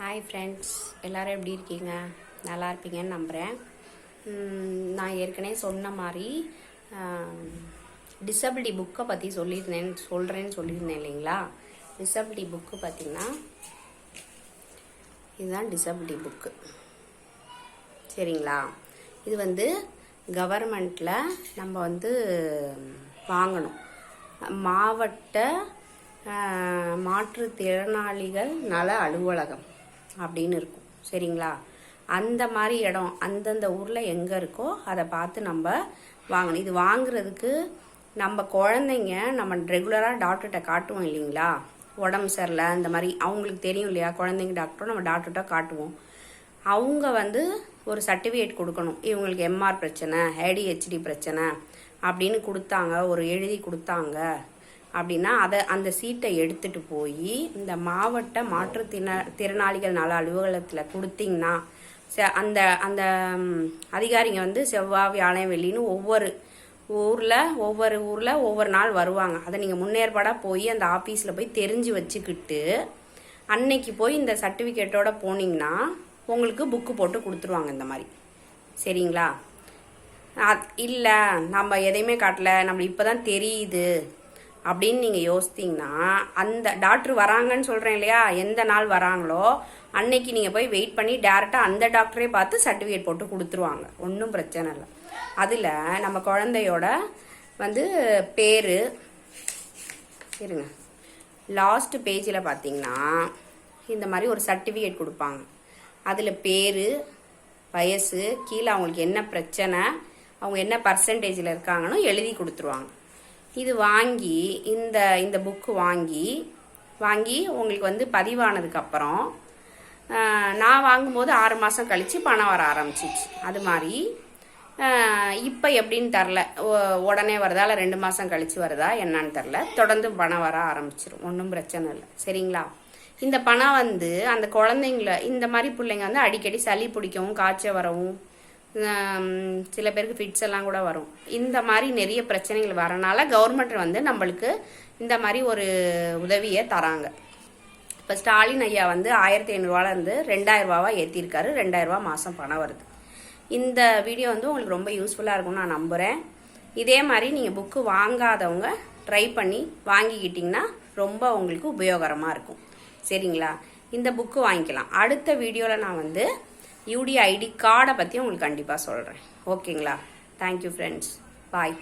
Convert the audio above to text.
Hi friends, எல்லோரும் எப்படி இருக்கீங்க? நல்லா இருப்பீங்கன்னு நம்புகிறேன். நான் ஏற்கனவே சொன்ன மாதிரி டிசபிலிட்டி புக்கை பற்றி சொல்கிறேன்னு சொல்லியிருந்தேன் இல்லைங்களா? டிசபிலிட்டி புக்கு பார்த்திங்கன்னா இதுதான் டிசபிலிட்டி புக்கு. சரிங்களா? இது கவர்மெண்ட்டில் நம்ம வாங்கணும். மாவட்ட மாற்றுத்திறனாளிகள் நல அலுவலகம் அப்படின்னு இருக்கும். சரிங்களா? அந்த மாதிரி இடம் அந்தந்த ஊரில் எங்கே இருக்கோ அதை பார்த்து நம்ம வாங்கணும். இது வாங்குறதுக்கு நம்ம குழந்தைங்க நம்ம ரெகுலராக டாக்டர்கிட்ட காட்டுவோம் இல்லைங்களா? உடம்பு சரியில்லை அந்த மாதிரி அவங்களுக்கு தெரியும் இல்லையா? குழந்தைங்க டாக்டரும் நம்ம டாக்டர்கிட்ட காட்டுவோம். அவங்க ஒரு சர்டிஃபிகேட் கொடுக்கணும். இவங்களுக்கு எம்ஆர் பிரச்சனை, ஏடிஹெச்டி பிரச்சனை அப்படின்னு கொடுத்தாங்க, ஒரு எழுதி கொடுத்தாங்க அப்படின்னா அந்த சீட்டை எடுத்துகிட்டு போய் இந்த மாவட்ட மாற்றுத்திறனாளிகள் நல அலுவலகத்தில் கொடுத்தீங்கன்னா அந்த அந்த அதிகாரிங்க செவ்வாய் வியாழன் வெள்ளின்னு ஒவ்வொரு ஊரில் ஒவ்வொரு நாள் வருவாங்க. அதை நீங்கள் முன்னேற்பாடாக போய் அந்த ஆஃபீஸில் போய் தெரிஞ்சு வச்சுக்கிட்டு அன்னைக்கு போய் இந்த சர்டிஃபிகேட்டோட போனீங்கன்னா உங்களுக்கு புக்கு போட்டு கொடுத்துருவாங்க இந்த மாதிரி. சரிங்களா? இல்லை நம்ம எதையுமே காட்டல, நம்ம இப்போ தான் தெரியுது அப்படின்னு நீங்கள் யோசித்தீங்கன்னா அந்த டாக்டர் வராங்கன்னு சொல்கிறேன் இல்லையா? எந்த நாள் வராங்களோ அன்னைக்கு நீங்கள் போய் வெயிட் பண்ணி டேரெக்டாக அந்த டாக்டரே பார்த்து சர்டிஃபிகேட் போட்டு கொடுத்துருவாங்க. ஒன்றும் பிரச்சனை இல்லை. அதில் நம்ம குழந்தையோட பேர் இருங்க, லாஸ்ட் பேஜில் பார்த்தீங்கன்னா இந்த மாதிரி ஒரு சர்டிஃபிகேட் கொடுப்பாங்க. அதில் பேர், வயசு, கீழே அவங்களுக்கு என்ன பிரச்சனை, அவங்க என்ன பர்சன்டேஜில் இருக்காங்கன்னு எழுதி கொடுத்துருவாங்க. இது வாங்கி இந்த புக்கு வாங்கி உங்களுக்கு பதிவானதுக்கப்புறம் நான் வாங்கும்போது 6 மாதம் கழித்து பணம் வர ஆரம்பிச்சிச்சு. அது மாதிரி இப்போ எப்படின்னு தெரில, உடனே வருதா இல்லை 2 மாதம் கழித்து வருதா என்னன்னு தெரில, தொடர்ந்து பணம் வர ஆரம்பிச்சிடும். ஒன்றும் பிரச்சனை இல்லை. சரிங்களா? இந்த பணம் அந்த குழந்தைங்கள இந்த மாதிரி பிள்ளைங்க அடிக்கடி சளி பிடிக்கவும் காய்ச்சல் வரவும் சில பேருக்கு ஃபிட்ஸ் எல்லாம் கூட வரும். இந்த மாதிரி நிறைய பிரச்சனைகள் வரனால கவர்மெண்ட் நம்மளுக்கு இந்த மாதிரி ஒரு உதவியை தராங்க. இப்போ ஸ்டாலின் ஐயா 1500 2000 ரூபாவா ஏற்றிருக்காரு. 2000 ரூபா மாதம் பணம் வருது. இந்த வீடியோ உங்களுக்கு ரொம்ப யூஸ்ஃபுல்லாக இருக்கும்னு நான் நம்புகிறேன். இதே மாதிரி நீங்கள் புக்கு வாங்காதவங்க ட்ரை பண்ணி வாங்கிக்கிட்டிங்கன்னா ரொம்ப உங்களுக்கு உபயோகரமாக இருக்கும். சரிங்களா? இந்த புக்கு வாங்கிக்கலாம். அடுத்த வீடியோவில் நான் யூடி ஐடி கார்டை பற்றி உங்களுக்கு கண்டிப்பாக சொல்கிறேன். ஓகேங்களா? Thank you friends. பாய்.